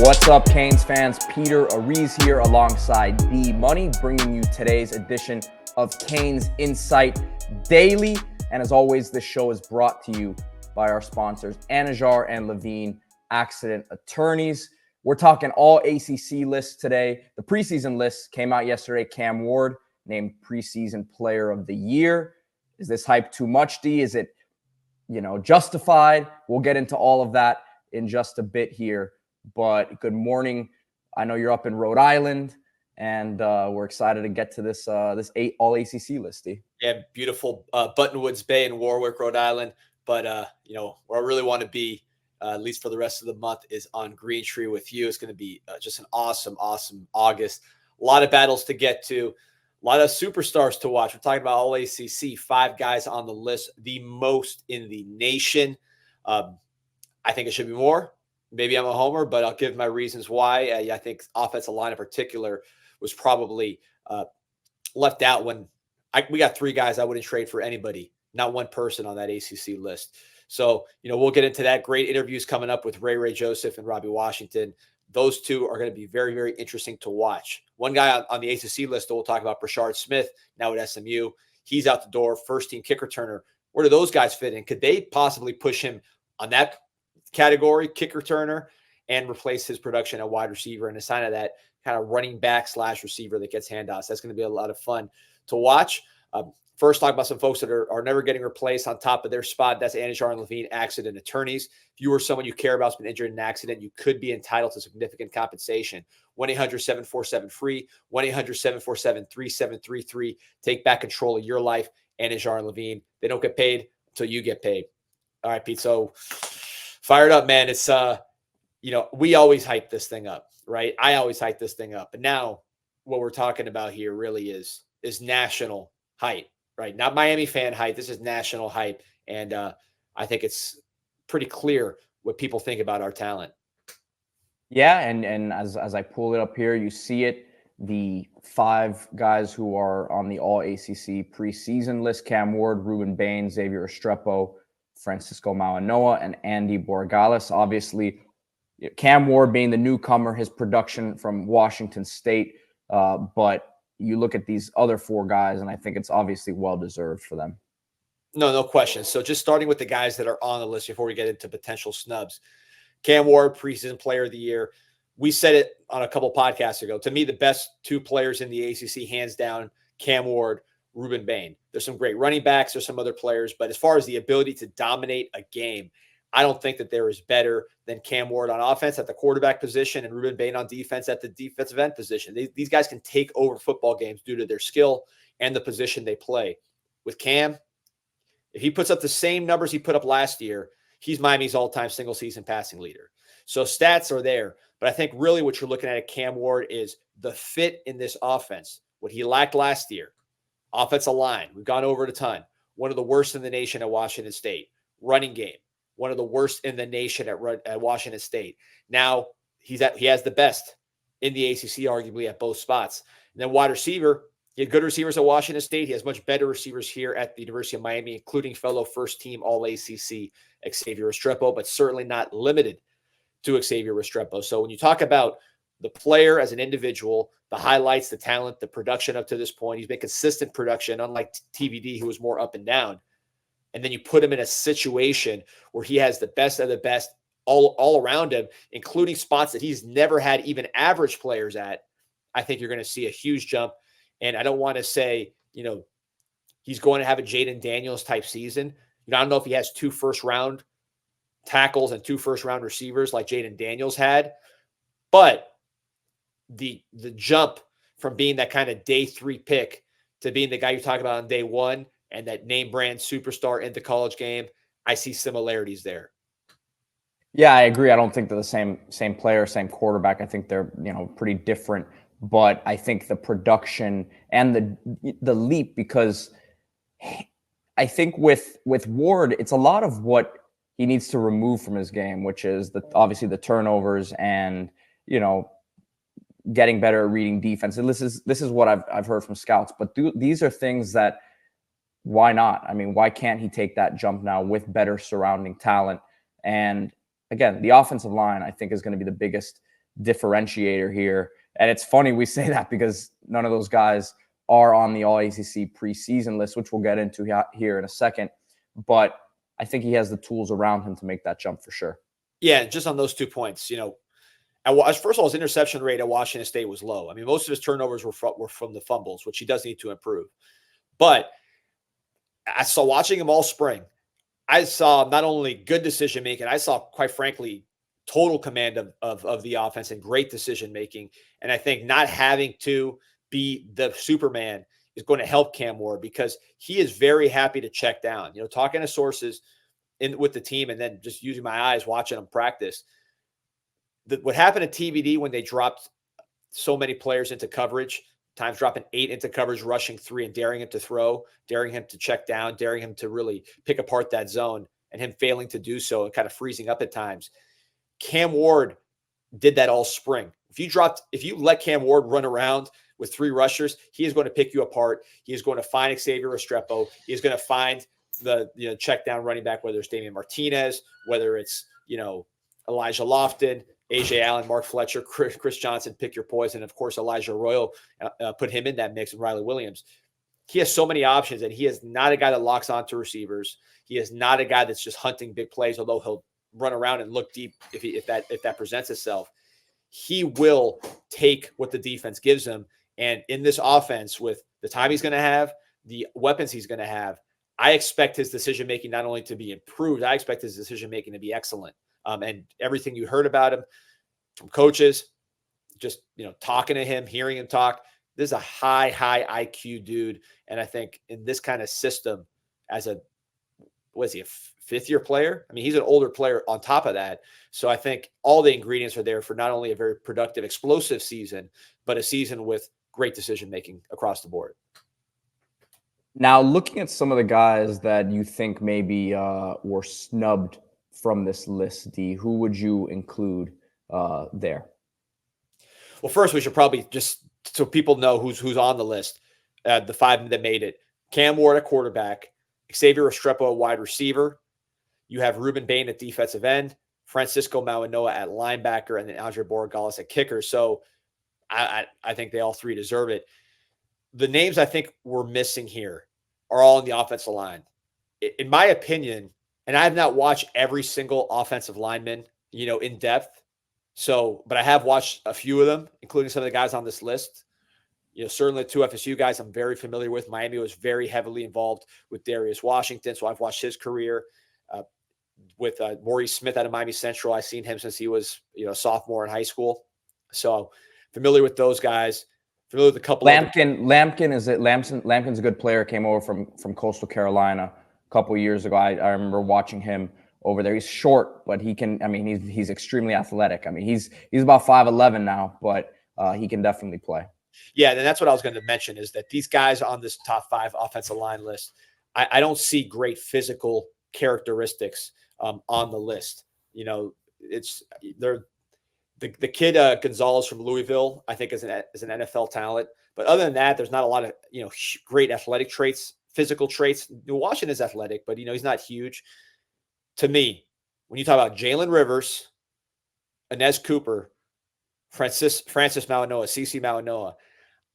What's up, Canes fans? Peter Ariz here alongside D Money, bringing you today's edition of Canes Insight Daily. And as always, this show is brought to you by our sponsors, Anajar and Levine Accident Attorneys. We're talking All-ACC lists today. The preseason list came out yesterday. Cam Ward named preseason player of the year. Is this hype too much, D? Is it, justified? We'll get into all of that in just a bit here. But good morning. I know you're up in Rhode Island, and we're excited to get to this All-ACC list, D. Yeah, beautiful Buttonwoods Bay in Warwick, Rhode Island. But, where I really want to be, at least for the rest of the month, is on Green Tree with you. It's going to be just an awesome August. A lot of battles to get to, a lot of superstars to watch. We're talking about All-ACC, 5 guys on the list, the most in the nation. I think it should be more. Maybe I'm a homer, but I'll give my reasons why. I think offensive line in particular was probably left out when we got 3 guys I wouldn't trade for anybody, not one person on that ACC list. So, we'll get into that. Great interviews coming up with Ray Joseph and Robbie Washington. Those two are going to be very, very interesting to watch. One guy on the ACC list that we'll talk about, Brashard Smith, now at SMU. He's out the door, first-team kick returner. Where do those guys fit in? Could they possibly push him on that category, kick returner, and replace his production at wide receiver and assign that kind of running back / receiver that gets handoffs? That's going to be a lot of fun to watch. First, talk about some folks that are never getting replaced on top of their spot. That's Anajar and Levine Accident Attorneys. If you or someone you care about has been injured in an accident, you could be entitled to significant compensation. 1-800-747-FREE, 1-800-747-3733. Take back control of your life. Anajar and Levine. They don't get paid until you get paid. All right, Pete. So fired up, man. It's, we always hype this thing up, right? I always hype this thing up. But now what we're talking about here really is national hype, right? Not Miami fan hype. This is national hype. And I think it's pretty clear what people think about our talent. Yeah, and as I pull it up here, you see it. The 5 guys who are on the All-ACC preseason list: Cam Ward, Ruben Bain, Xavier Estrepo, Francisco Mauanoa, and Andy Borregales. Obviously, Cam Ward being the newcomer, his production from Washington State. But you look at these other 4 guys, and I think it's obviously well-deserved for them. No question. So just starting with the guys that are on the list before we get into potential snubs. Cam Ward, preseason player of the year. We said it on a couple podcasts ago. To me, the best 2 players in the ACC, hands down, Cam Ward, Ruben Bain. There's some great running backs. There's some other players. But as far as the ability to dominate a game, I don't think that there is better than Cam Ward on offense at the quarterback position and Ruben Bain on defense at the defensive end position. These guys can take over football games due to their skill and the position they play. With Cam, if he puts up the same numbers he put up last year, he's Miami's all-time single-season passing leader. So stats are there. But I think really what you're looking at Cam Ward is the fit in this offense. What he lacked last year. Offensive line, we've gone over it a ton. One of the worst in the nation at Washington State. Running game, one of the worst in the nation at Washington State. Now he has the best in the ACC, arguably at both spots. And then wide receiver, he had good receivers at Washington State. He has much better receivers here at the University of Miami, including fellow first-team All-ACC Xavier Estrepo, but certainly not limited to Xavier Estrepo. So when you talk about the player as an individual, the highlights, the talent, the production up to this point, he's been consistent production, unlike TVD, who was more up and down. And then you put him in a situation where he has the best of the best all around him, including spots that he's never had even average players at. I think you're going to see a huge jump. And I don't want to say, he's going to have a Jaden Daniels type season. I don't know if he has 2 first-round tackles and 2 first-round receivers like Jaden Daniels had, but the jump from being that kind of day 3 pick to being the guy you talk about on day 1 and that name brand superstar in the college game, I see similarities there. Yeah, I agree. I don't think they're the same player, same quarterback. I think they're, pretty different. But I think the production and the leap, because I think with Ward, it's a lot of what he needs to remove from his game, which is obviously the turnovers and, getting better at reading defense. And this is what I've heard from scouts. But these are things that, why not? I mean, why can't he take that jump now with better surrounding talent? And again, the offensive line, I think, is going to be the biggest differentiator here. And it's funny we say that because none of those guys are on the All-ACC preseason list, which we'll get into here in a second. But I think he has the tools around him to make that jump for sure. Yeah, just on those 2 points, first of all, his interception rate at Washington State was low. I mean, most of his turnovers were from the fumbles, which he does need to improve. But I saw watching him all spring, I saw not only good decision making, I saw, quite frankly, total command of the offense and great decision making. And I think not having to be the Superman is going to help Cam Ward because he is very happy to check down. Talking to sources with the team and then just using my eyes watching them practice. What happened at TBD when they dropped so many players into coverage, times dropping 8 into coverage, rushing 3 and daring him to throw, daring him to check down, daring him to really pick apart that zone and him failing to do so and kind of freezing up at times. Cam Ward did that all spring. If you let Cam Ward run around with 3 rushers, he is going to pick you apart. He is going to find Xavier Restrepo. He is going to find the check down running back, whether it's Damian Martinez, whether it's Elijah Lofton, AJ Allen, Mark Fletcher, Chris Johnson, pick your poison. Of course, Elijah Royal, put him in that mix, and Riley Williams. He has so many options, and he is not a guy that locks onto receivers. He is not a guy that's just hunting big plays, although he'll run around and look deep if that presents itself. He will take what the defense gives him. And in this offense, with the time he's going to have, the weapons he's going to have, I expect his decision-making not only to be improved, I expect his decision-making to be excellent. And everything you heard about him from coaches, just, talking to him, hearing him talk, this is a high IQ dude. And I think in this kind of system as a 5th-year player? I mean, he's an older player on top of that. So I think all the ingredients are there for not only a very productive, explosive season, but a season with great decision-making across the board. Now, looking at some of the guys that you think maybe were snubbed from this list, D, who would you include there? Well, first, we should probably just, so people know who's on the list, the 5 that made it. Cam Ward at quarterback, Xavier Restrepo at wide receiver. You have Ruben Bain at defensive end, Francisco Mauanoa at linebacker, and then Andre Borregales at kicker. So I think they all 3 deserve it. The names I think we're missing here are all in the offensive line. In my opinion, and I have not watched every single offensive lineman, in depth. So, but I have watched a few of them, including some of the guys on this list. Certainly the 2 FSU guys I'm very familiar with. Miami was very heavily involved with Darius Washington, so I've watched his career. With Maurice Smith out of Miami Central, I've seen him since he was, a sophomore in high school. So familiar with those guys. Familiar with a couple. Lampkin's a good player. Came over from Coastal Carolina a couple of years ago. I remember watching him over there. He's short, but he can. I mean, he's extremely athletic. I mean, he's about 5'11" now, but he can definitely play. Yeah, and that's what I was going to mention is that these guys on this top 5 offensive line list, I don't see great physical characteristics on the list. They're the kid Gonzalez from Louisville, I think is an NFL talent. But other than that, there's not a lot of great athletic traits, physical traits. Washington is athletic, but he's not huge. To me, when you talk about Jalen Rivers, Inez Cooper, Francis Mauanoa, CeCe Mauanoa,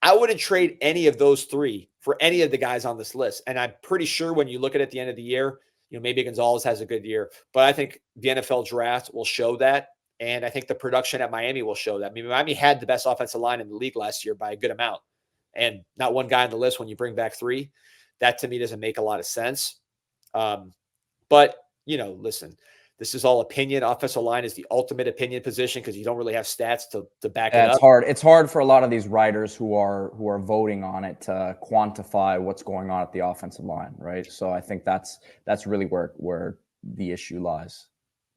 I wouldn't trade any of those 3 for any of the guys on this list. And I'm pretty sure when you look at it at the end of the year, maybe Gonzalez has a good year, but I think the NFL draft will show that. And I think the production at Miami will show that. I mean, Miami had the best offensive line in the league last year by a good amount. And not one guy on the list when you bring back 3. That to me doesn't make a lot of sense. But, listen, this is all opinion. Offensive line is the ultimate opinion position because you don't really have stats to back it up. It's hard. It's hard for a lot of these writers who are voting on it to quantify what's going on at the offensive line, right? So I think that's really where the issue lies.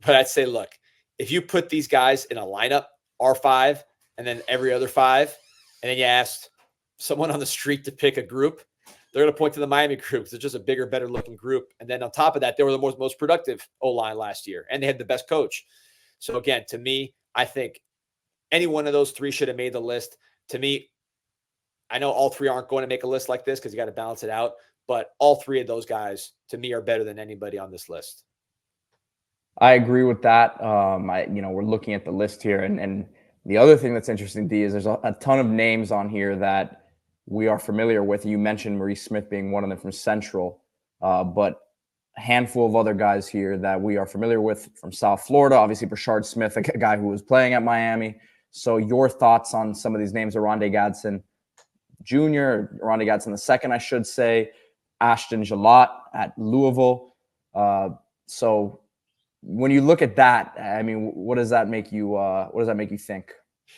But I'd say, look, if you put these guys in a lineup, R5, and then every other 5, and then you asked someone on the street to pick a group, they're going to point to the Miami group because it's just a bigger, better looking group. And then on top of that, they were the most productive O-line last year, and they had the best coach. So again, to me, I think any one of those 3 should have made the list. To me, I know all 3 aren't going to make a list like this because you got to balance it out, but all 3 of those guys to me are better than anybody on this list. I agree with that. We're looking at the list here, and The other thing that's interesting, D, is there's a ton of names on here that we are familiar with. You mentioned Maurice Smith being one of them from Central, but a handful of other guys here that we are familiar with from South Florida. Obviously, Brashard Smith, a guy who was playing at Miami. So your thoughts on some of these names: Oronde Gadsden Jr., Oronde Gadsden II, I should say, Ashton Jalot at Louisville. So when you look at that, I mean, what does that make you? What does that make you think?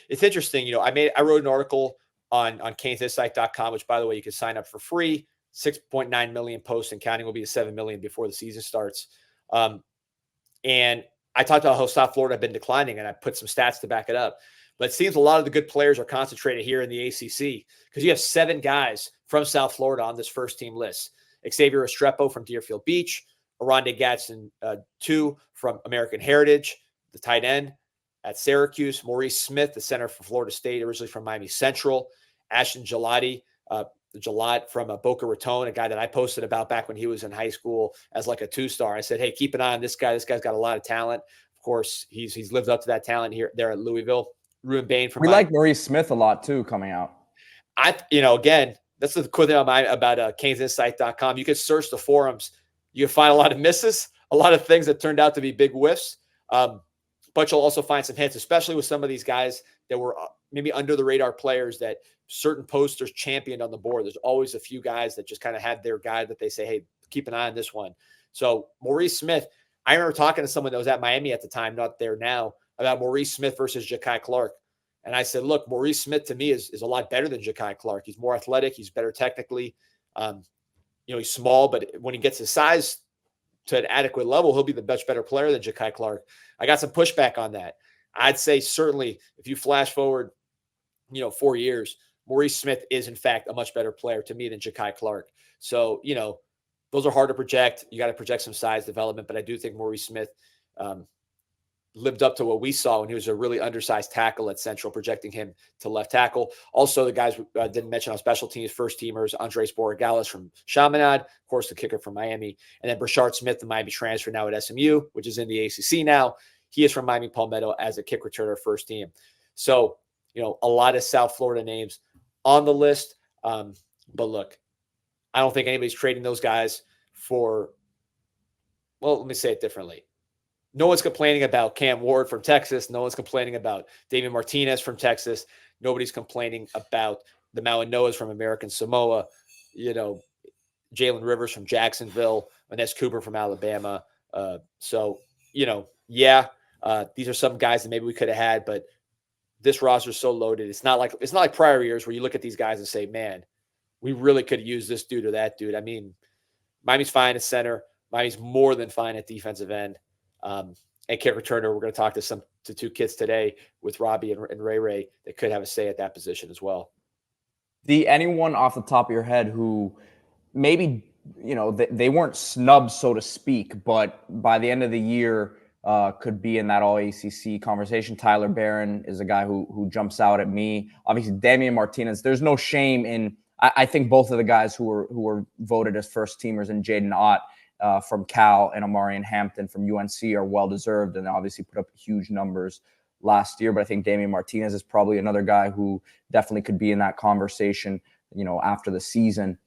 It's interesting. I wrote an article on CanesInSight.com, which, by the way, you can sign up for free. 6.9 million posts and counting, will be to 7 million before the season starts. And I talked about how South Florida had been declining, and I put some stats to back it up. But it seems a lot of the good players are concentrated here in the ACC, because you have 7 guys from South Florida on this first team list. Xavier Estrepo from Deerfield Beach, Oronde Gadsden II from American Heritage, the tight end at Syracuse, Maurice Smith, the center for Florida State, originally from Miami Central, Ashton Jalot from Boca Raton, a guy that I posted about back when he was in high school as like a 2-star. I said, hey, keep an eye on this guy. This guy's got a lot of talent. Of course, he's lived up to that talent there at Louisville. Ruben Bain from like Maurice Smith a lot too coming out. Again, that's the cool thing about CanesInsight.com. You can search the forums. You can find a lot of misses, a lot of things that turned out to be big whiffs. But you'll also find some hits, especially with some of these guys that were maybe under the radar players that certain posters championed on the board. There's always a few guys that just kind of had their guy that they say, hey, keep an eye on this one. So Maurice Smith, I remember talking to someone that was at Miami at the time, not there now, about Maurice Smith versus Ja'Kai Clark. And I said, look, Maurice Smith to me is a lot better than Ja'Kai Clark. He's more athletic. He's better technically. He's small, but when he gets his size to an adequate level, he'll be the much better player than Ja'Kai Clark. I got some pushback on that. I'd say certainly if you flash forward, 4 years, Maurice Smith is in fact a much better player to me than Ja'Kai Clark. So, those are hard to project. You got to project some size development, but I do think Maurice Smith lived up to what we saw when he was a really undersized tackle at Central, projecting him to left tackle. Also, the guys didn't mention on special teams, first teamers, Andres Borregales from Chaminade, of course, the kicker from Miami, and then Brashard Smith, the Miami transfer now at SMU, which is in the ACC now. He is from Miami Palmetto as a kick returner first team. So, a lot of South Florida names on the list. But look, I don't think anybody's trading those guys for, well, let me say it differently. No one's complaining about Cam Ward from Texas. No one's complaining about David Martinez from Texas. Nobody's complaining about the Malinois from American Samoa, Jalen Rivers from Jacksonville, Ines Cooper from Alabama. These are some guys that maybe we could have had, but this roster is so loaded. It's not like prior years where you look at these guys and say, man, we really could use this dude or that dude. I mean, Miami's fine at center. Miami's more than fine at defensive end. And kick returner, we're going to talk to 2 kids today with Robbie and Ray that could have a say at that position as well. Anyone off the top of your head who maybe, they weren't snubbed, so to speak, but by the end of the year could be in that All-ACC conversation? Tyler Barron is a guy who jumps out at me. Obviously, Damian Martinez, there's no shame in, I think both of the guys who were voted as first teamers, and Jaden Ott from Cal and Amarian Hampton from UNC, are well-deserved and obviously put up huge numbers last year. But I think Damian Martinez is probably another guy who definitely could be in that conversation, after the season.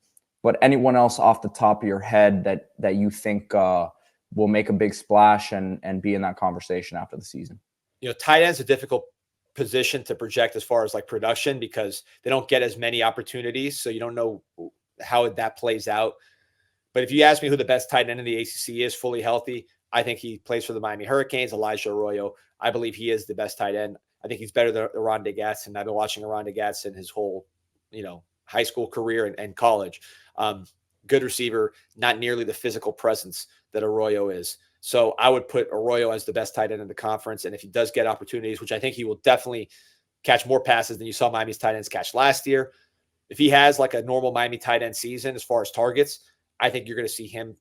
But anyone else off the top of your head that you think will make a big splash and be in that conversation after the season? Tight end's a difficult position to project as far as like production, because they don't get as many opportunities. So you don't know how that plays out. But if you ask me who the best tight end in the ACC is, fully healthy, I think he plays for the Miami Hurricanes, Elijah Arroyo. I believe he is the best tight end. I think he's better than Oronde Gadsden. I've been watching Oronde Gadsden his whole, high school career and college. Good receiver, not nearly the physical presence that Arroyo is. So I would put Arroyo as the best tight end in the conference. And if he does get opportunities, which I think he will definitely catch more passes than you saw Miami's tight ends catch last year, if he has like a normal Miami tight end season as far as targets, I think you're going to see him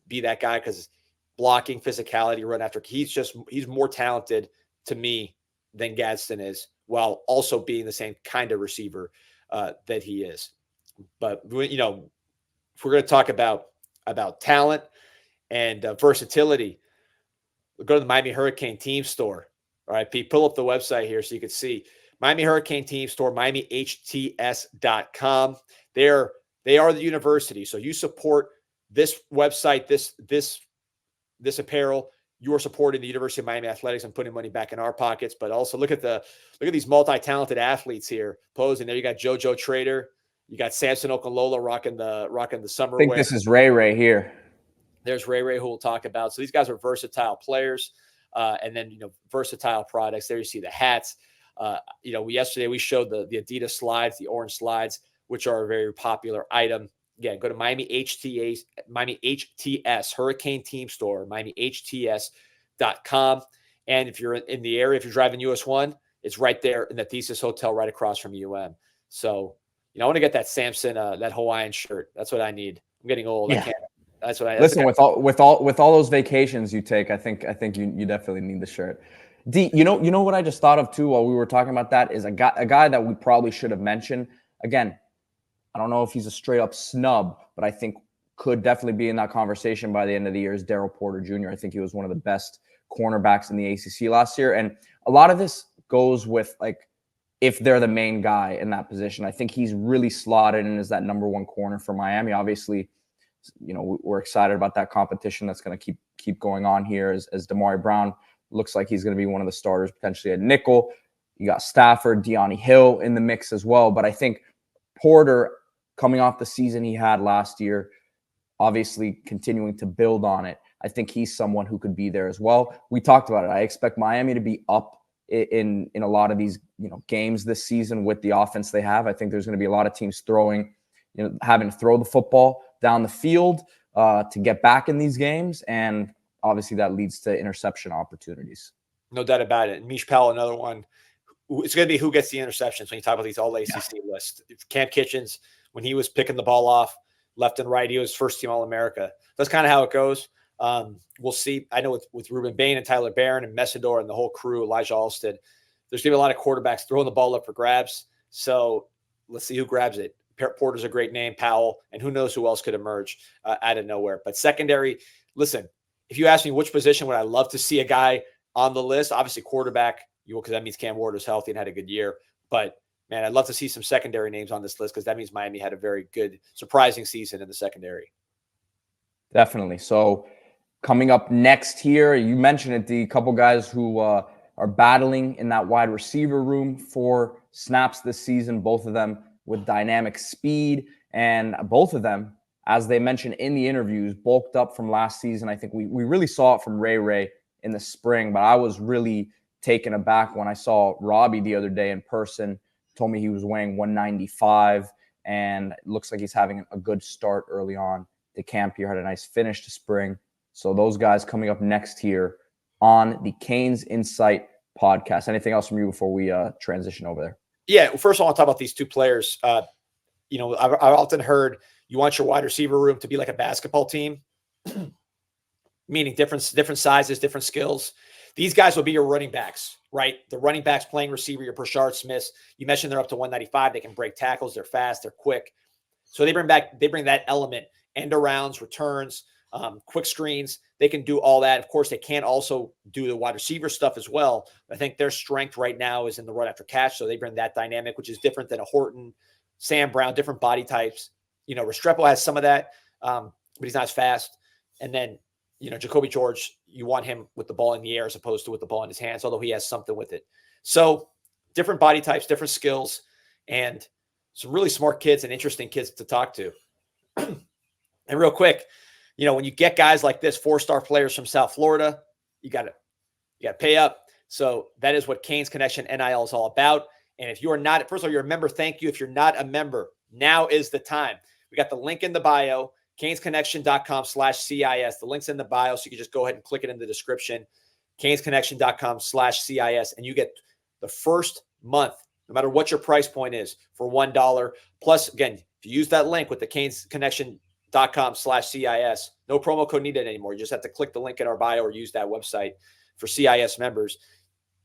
be that guy, because blocking, physicality, run after, he's more talented to me than Gadsden is, while also being the same kind of receiver that he is. But, if we're going to talk about talent and versatility, we'll go to the Miami Hurricane team store, All right, Pete, pull up the website here so you can see. Miami Hurricane Team Store, MiamiHTS.com. They are the university. So you support this website, this apparel. You are supporting the University of Miami athletics and putting money back in our pockets. But also look at these multi-talented athletes here posing. There you got JoJo Trader, you got Samson Okunlola rocking the summer I think wear. this is Ray here. There's Ray, who we'll talk about. So these guys are versatile players, and then versatile products. There you see the hats. Yesterday we showed the Adidas slides, the orange slides, which are a very popular item. Again, go to Miami HTS, Hurricane Team Store, MiamiHTS.com. And if you're in the area, if you're driving US 1, it's right there in the Thesis Hotel right across from So, I want to get that Samson, that Hawaiian shirt. That's what I need. I'm getting old. Yeah. I can't. That's what I listen. With all those vacations you take, I think you definitely need the shirt. D, you know what I just thought of too while we were talking about that is a guy that we probably should have mentioned. Again, I don't know if he's a straight up snub, but I think could definitely be in that conversation by the end of the year is Daryl Porter Jr. I think he was one of the best cornerbacks in the ACC last year. And a lot of this goes with if they're the main guy in that position. I think he's really slotted in as that number one corner for Miami. Obviously, we're excited about that competition that's going to keep going on here as Damari Brown looks like he's going to be one of the starters potentially at nickel. You got Stafford, De'Ani Hill in the mix as well. But I think Porter, coming off the season he had last year, obviously continuing to build on it, I think he's someone who could be there as well. We talked about it. I expect Miami to be up in a lot of these games this season with the offense they have. I think there's going to be a lot of teams having to throw the football down the field to get back in these games, and obviously that leads to interception opportunities. No doubt about it. Mish Powell, another one. It's going to be who gets the interceptions when you talk about these All-ACC lists. Cam Kitchens, when he was picking the ball off left and right, he was first-team All-America. That's kind of how it goes. We'll see. I know with Ruben Bain and Tyler Barron and Messidor and the whole crew, Elijah Alston, there's going to be a lot of quarterbacks throwing the ball up for grabs. So let's see who grabs it. Porter's a great name, Powell, and who knows who else could emerge out of nowhere. But secondary, listen, if you ask me which position would I love to see a guy on the list, obviously quarterback, because that means Cam Ward was healthy and had a good year. But, man, I'd love to see some secondary names on this list because that means Miami had a very good, surprising season in the secondary. Definitely. So coming up next here, you mentioned it, the couple guys who are battling in that wide receiver room for snaps this season, both of them with dynamic speed, and both of them, as they mentioned in the interviews, bulked up from last season. I think we really saw it from Ray in the spring, but I was really taken aback when I saw Robbie the other day in person. Told me he was weighing 195, and it looks like he's having a good start early on to camp here. Had a nice finish to spring. So those guys coming up next here on the CanesInSight podcast. Anything else from you before we transition over there? Yeah, first I want to talk about these two players. I've often heard you want your wide receiver room to be like a basketball team, meaning different sizes, different skills. These guys will be your running backs, right? The running backs playing receiver, your Brashard Smiths. You mentioned they're up to 195. They can break tackles. They're fast. They're quick. So they bring that element, end arounds, returns, quick screens. They can do all that. Of course, they can also do the wide receiver stuff as well. I think their strength right now is in the run after catch. So they bring that dynamic, which is different than a Horton, Sam Brown, different body types. Restrepo has some of that, but he's not as fast. And then, Jacoby George, you want him with the ball in the air as opposed to with the ball in his hands, although he has something with it. So different body types, different skills, and some really smart kids and interesting kids to talk to. And real quick, when you get guys like this, 4-star players from South Florida, you got to pay up. So that is what Canes Connection NIL is all about. And if you are not, first of all, you're a member, thank you. If you're not a member, now is the time. We got the link in the bio, canesconnection.com/CIS. The link's in the bio, so you can just go ahead and click it in the description, canesconnection.com/CIS, and you get the first month, no matter what your price point is, for $1. Plus, again, if you use that link with the canesconnection.com/CIS, no promo code needed anymore. You just have to click the link in our bio or use that website for CIS members.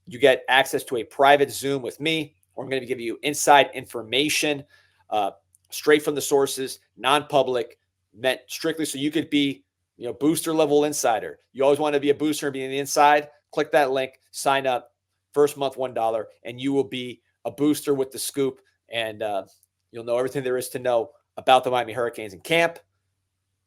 You get access to a private Zoom with me, where I'm going to give you inside information, straight from the sources, non-public, meant strictly so you could be, booster level insider. You always want to be a booster and be in the inside. Click that link, sign up. First month, $1, and you will be a booster with the scoop, and you'll know everything there is to know about the Miami Hurricanes in camp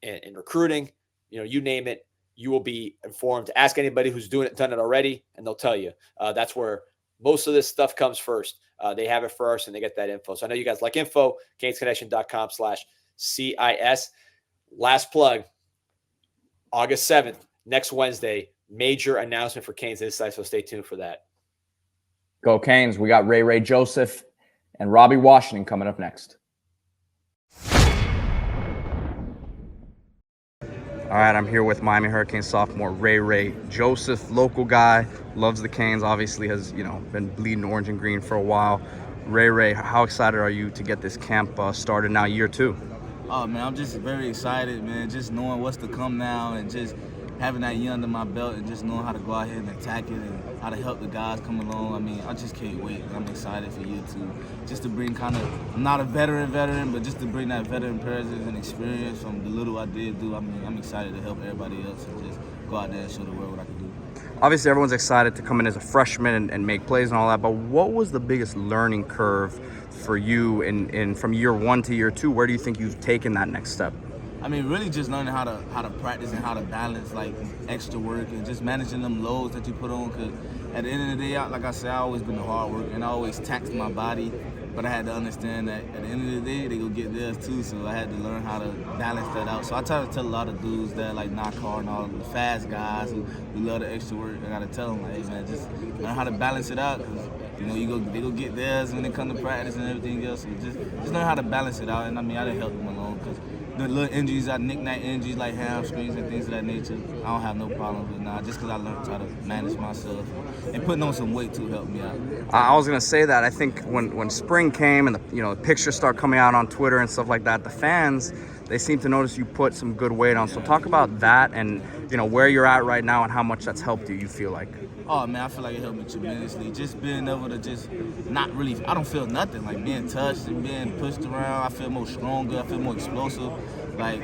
and recruiting. You name it, you will be informed. Ask anybody who's done it already, and they'll tell you. That's where most of this stuff comes first. They have it first, and they get that info. So I know you guys like info, canesconnection.com/CIS. Last plug, August 7th, next Wednesday, major announcement for Canes Insight, so stay tuned for that. Go Canes. We got Ray Joseph and Robbie Washington coming up next. All right, I'm here with Miami Hurricanes sophomore Ray Joseph, local guy, loves the Canes, obviously has, been bleeding orange and green for a while. Ray, how excited are you to get this camp started now, year 2? Oh, man, I'm just very excited, man, just knowing what's to come now and just having that year under my belt and just knowing how to go out here and attack it and how to help the guys come along. I mean, I just can't wait. I'm excited for year 2. Just to bring I'm not a veteran, but just to bring that veteran presence and experience from the little I did do. I mean, I'm excited to help everybody else and just go out there and show the world what I can do. Obviously, everyone's excited to come in as a freshman and make plays and all that, but what was the biggest learning curve for you in from year 1 to year 2? Where do you think you've taken that next step? I mean, really just learning how to practice and how to balance like extra work and just managing them loads that you put on. Cause at the end of the day, like I said, I always been a hard worker and I always taxed my body. But I had to understand that at the end of the day, they go get theirs too. So I had to learn how to balance that out. So I try to tell a lot of dudes that like knock hard and all the fast guys who love the extra work. I gotta tell them like, hey man, just learn how to balance it out. Cause they go get theirs when they come to practice and everything else. So just learn how to balance it out. And I mean, I didn't help them along because the little injuries, knick-knack injuries like hamstrings and things of that nature, I don't have no problem with now. Just because I learned how to manage myself and putting on some weight to help me out. I was gonna say that I think when spring came and the pictures start coming out on Twitter and stuff like that, the fans, they seem to notice you put some good weight on. So talk about that and where you're at right now and how much that's helped you feel like. Oh man, I feel like it helped me tremendously. Just being able to just not really, I don't feel nothing. Like being touched and being pushed around, I feel more stronger, I feel more explosive. Like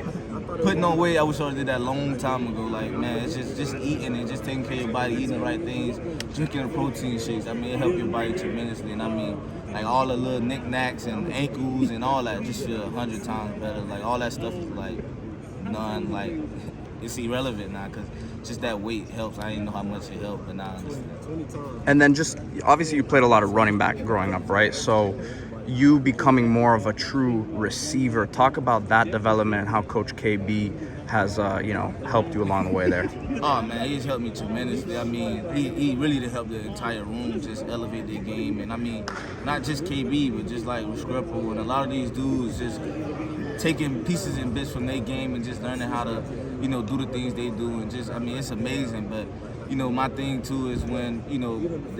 putting on weight, I wish I did that a long time ago. Like man, it's just eating and just taking care of your body, eating the right things, drinking the protein shakes. I mean, it helped your body tremendously. And I mean, like all the little knickknacks and ankles and all that just feel 100 times better. Like all that stuff is like it's irrelevant now because just that weight helps. I didn't know how much it helped, but now I understand. And then just obviously you played a lot of running back growing up, right? So you becoming more of a true receiver. Talk about that development and how Coach KB has helped you along the way there. Oh man, he's helped me tremendously. I mean, he really did help the entire room just elevate their game. And I mean, not just KB, but just like Restrepo and a lot of these dudes just taking pieces and bits from their game and just learning how to, do the things they do. And just, I mean, it's amazing. But, my thing too is when,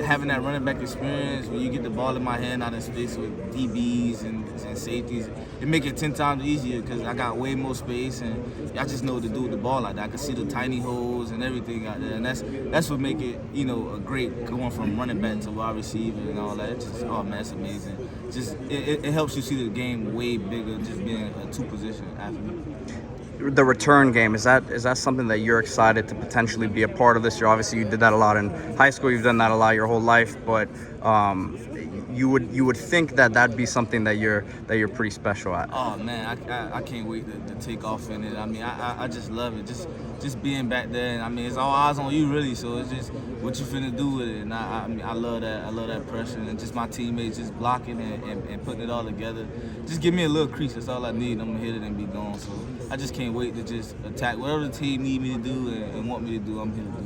having that running back experience, when you get the ball in my hand out in space with DBs and safeties, it make it 10 times easier because I got way more space and I just know what to do with the ball like that. I can see the tiny holes and everything out there. And that's what make it, a great going from running back to wide receiver and all that. It's just, oh man, it's amazing. Just, it helps you see the game way bigger just being a two-position athlete. The return game, is that something that you're excited to potentially be a part of this year? Obviously you did that a lot in high school, you've done that a lot your whole life, but you would think that'd be something that you're pretty special at. Oh man, I can't wait to take off in it. I mean, I just love it. Just being back there. And I mean, it's all eyes on you really. So it's just what you finna do with it. And I mean, I love that. I love that pressure and just my teammates just blocking and putting it all together. Just give me a little crease. That's all I need. I'm gonna hit it and be gone. So I just can't wait to just attack whatever the team need me to do and want me to do. I'm here to do it.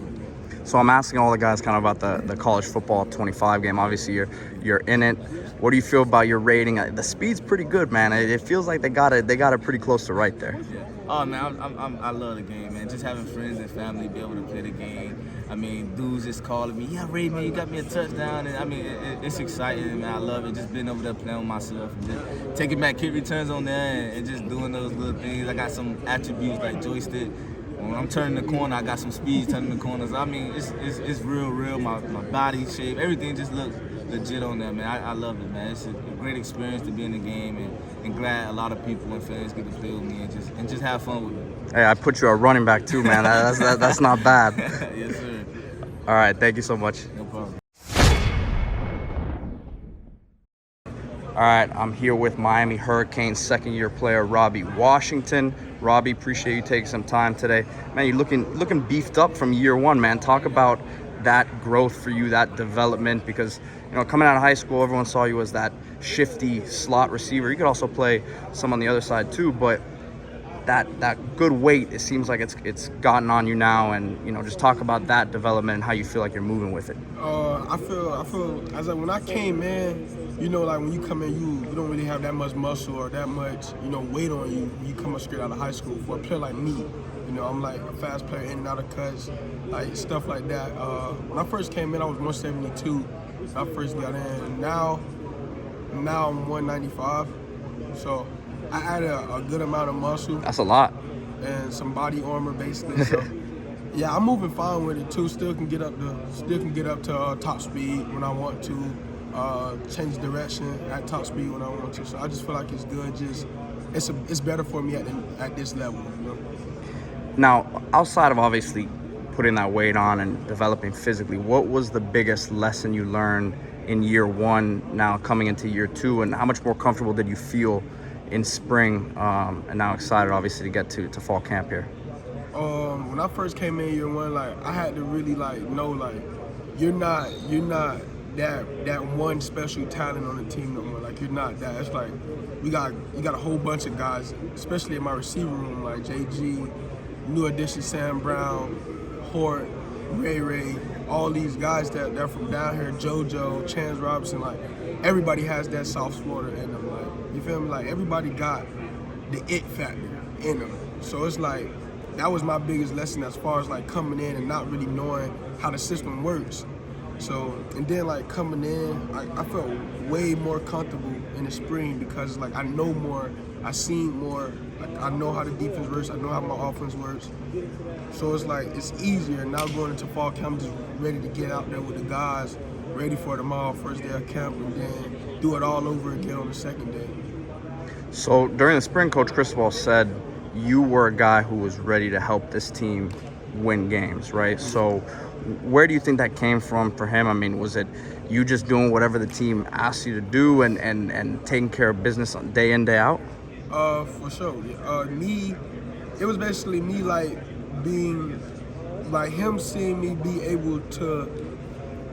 So I'm asking all the guys kind of about the college football 25 game. Obviously, you're in it. What do you feel about your rating? The speed's pretty good, man. It feels like they got it pretty close to right there. Yeah. Oh man, I love the game, man. Just having friends and family be able to play the game. I mean, dudes just calling me, yeah, Ray, man, you got me a touchdown. And I mean, it's exciting, man. I love it. Just being over there playing with myself and just taking back kick returns on there and just doing those little things. I got some attributes like joystick. When I'm turning the corner, I got some speed turning the corners. I mean, it's real. My body shape, everything just looks legit on there, man. I love it, man. It's a great experience to be in the game and glad a lot of people and fans get to play with me and just have fun with me. Hey, I put you a running back too, man. That's not bad. Yes, sir. All right, thank you so much. No problem. All right, I'm here with Miami Hurricanes second-year player Robbie Washington. Robbie, appreciate you taking some time today. Man, you're looking beefed up from year one, man. Talk about that growth for you, that development, because coming out of high school, everyone saw you as that shifty slot receiver. You could also play some on the other side too, but that good weight, it seems like it's gotten on you now, and just talk about that development and how you feel like you're moving with it. I feel as when I came in, like when you come in, you don't really have that much muscle or that much weight on you when you come up straight out of high school. For a player like me, I'm like a fast player in and out of cuts, like stuff like that. When I first came in, I was 172. I first got in. Now I'm 195. So I added a good amount of muscle. That's a lot. And some body armor, basically. So yeah, I'm moving fine with it too. Still can get up to top speed when I want to. Change direction at top speed when I want to. So I just feel like it's good. It's better for me at this level. Now, outside of obviously putting that weight on and developing physically, what was the biggest lesson you learned in year one, now coming into year two, and how much more comfortable did you feel in spring, and now excited obviously to get to fall camp here? When I first came in year one, like I had to really know you're not that one special talent on the team no more. Like you're not that. It's like you got a whole bunch of guys, especially in my receiver room, like JG, new addition Sam Brown, Hort, Ray, all these guys they're from down here, JoJo, Chance Robinson, like everybody has that South Florida in them. Like you feel me? Like everybody got the it factor in them. So it's like that was my biggest lesson as far as like coming in and not really knowing how the system works. So, and then like coming in, I felt way more comfortable in the spring because like I know more, I seen more, like I know how the defense works, I know how my offense works. So it's like, it's easier. Now going into fall camp, I'm just ready to get out there with the guys, ready for tomorrow, first day of camp, and then do it all over again on the second day. So during the spring, Coach Cristobal said you were a guy who was ready to help this team win games, right? So where do you think that came from for him? I mean, was it you just doing whatever the team asked you to do and taking care of business day in, day out? For sure. It was basically me like being, like him seeing me be able to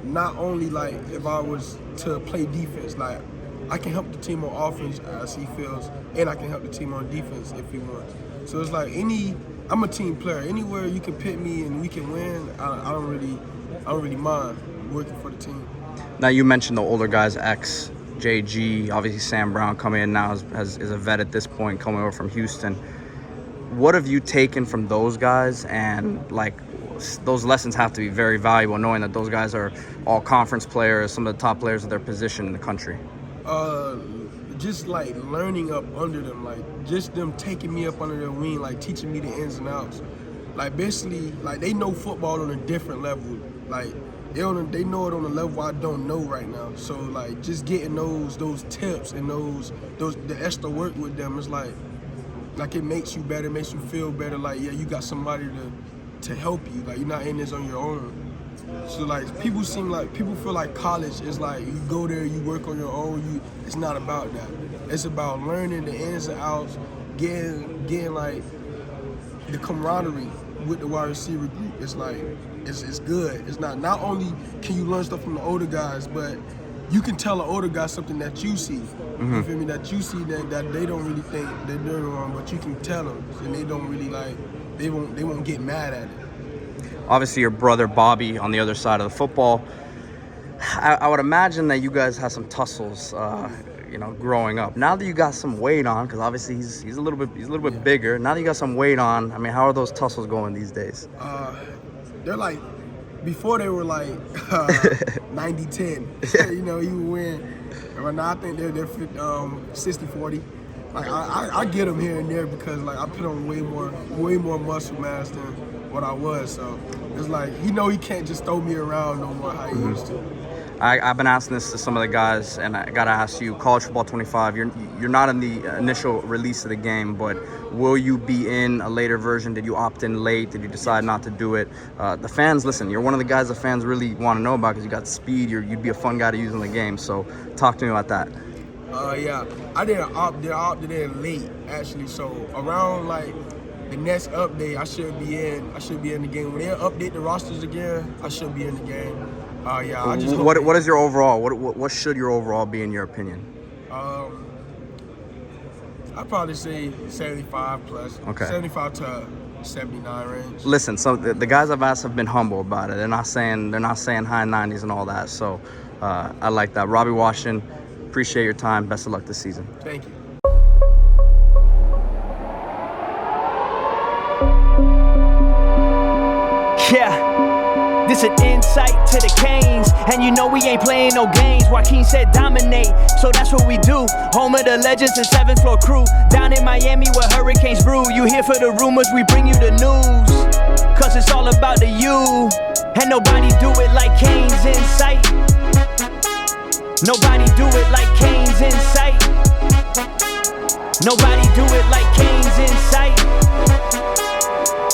not only like if I was to play defense, like I can help the team on offense as he feels, and I can help the team on defense if he wants. So it's like I'm a team player. Anywhere you can pit me and we can win, I don't really mind working for the team. Now you mentioned the older guys, X, JG, obviously Sam Brown coming in now is a vet at this point, coming over from Houston. What have you taken from those guys? And like those lessons have to be very valuable, knowing that those guys are all conference players, some of the top players of their position in the country. Just like learning up under them, like just them taking me up under their wing, like teaching me the ins and outs. Like basically, like they know football on a different level. Like they know it on a level I don't know right now. So like just getting those tips and the extra work with them is like it makes you better, makes you feel better. Like yeah, you got somebody to help you. Like you're not in this on your own. So like people feel like college is like you go there, you work on your own. It's not about that. It's about learning the ins and outs, getting like the camaraderie with the wide receiver group. It's like it's good. It's not only can you learn stuff from the older guys, but you can tell the older guys something that you see. You feel me? That you see that they don't really think they're doing wrong, but you can tell them, and they don't really they won't get mad at it. Obviously, your brother Bobby on the other side of the football. I would imagine that you guys had some tussles, growing up. Now that you got some weight on, because obviously he's a little bit bigger. Now that you got some weight on, I mean, how are those tussles going these days? They're like, before they were like 90-10. You would win. Right now I think they're 60-40. Like I get them here and there because like I put on way more muscle mass than what I was. So it's like he can't just throw me around no more how he used to. I've been asking this to some of the guys, and I gotta ask you, College Football 25, you're not in the initial release of the game, but will you be in a later version? Did you opt in late? Did you decide not to do it? The fans, listen, you're one of the guys the fans really want to know about because you got speed. You'd be a fun guy to use in the game. So talk to me about that. Yeah, I opted in late actually. So around like the next update, I should be in the game. When they update the rosters again, I should be in the game. Yeah, I just what is your overall? What should your overall be in your opinion? I'd probably say 75 plus. Okay. 75 to 79 range. Listen, so the guys I've asked have been humble about it. They're not saying high 90s and all that. So I like that. Robbie Washington, appreciate your time. Best of luck this season. Thank you. Yeah, this an insight to the Canes, and you know we ain't playing no games. Joaquin said dominate, so that's what we do. Home of the legends and 7th floor crew, down in Miami where hurricanes brew. You here for the rumors, we bring you the news, cause it's all about the you, and nobody do it like CanesInSight. Nobody do it like CanesInSight. Nobody do it like CanesInSight.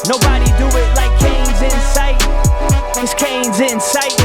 Nobody do it like CanesInSight. It's CanesInSight.